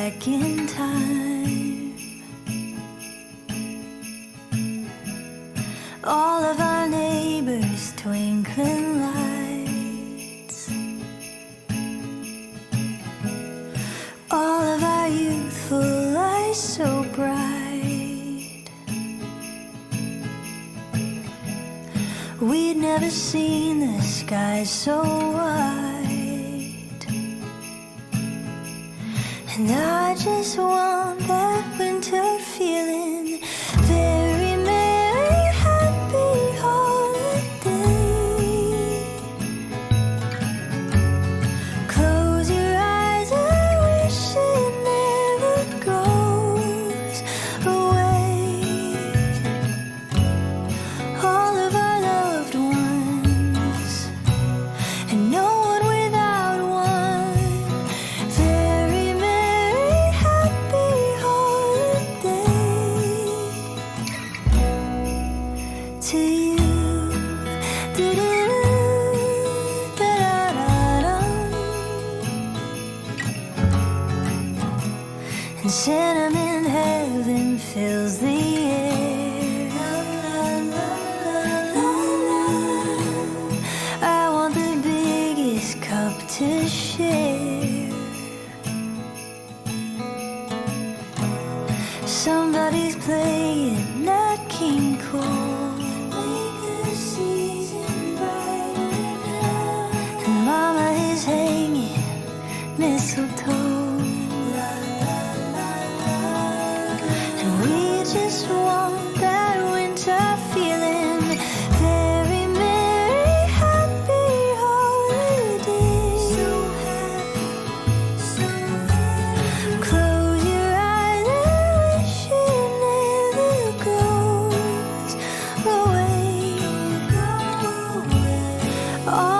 back in time. All of our neighbors' twinkling lights, all of our youthful eyes so bright. We'd never seen the sky so wide, and I just want that winter feeling. Very merry, happy holiday. Close your eyes, I wish it never goes away. All of our loved ones, and no one without one. Very merry, happy holiday to you. Do-do-do, da-da-da-dum. And cinnamon heaven fills the air. I want the biggest cup to share. Somebody's playing Nat King Cole. Make the season brighter now. And Mama is hanging mistletoe. La, la, la, la. And we just want that winter feeling. Very merry, happy holiday. So happy, so very. Close your eyes, I wish it never goes away. All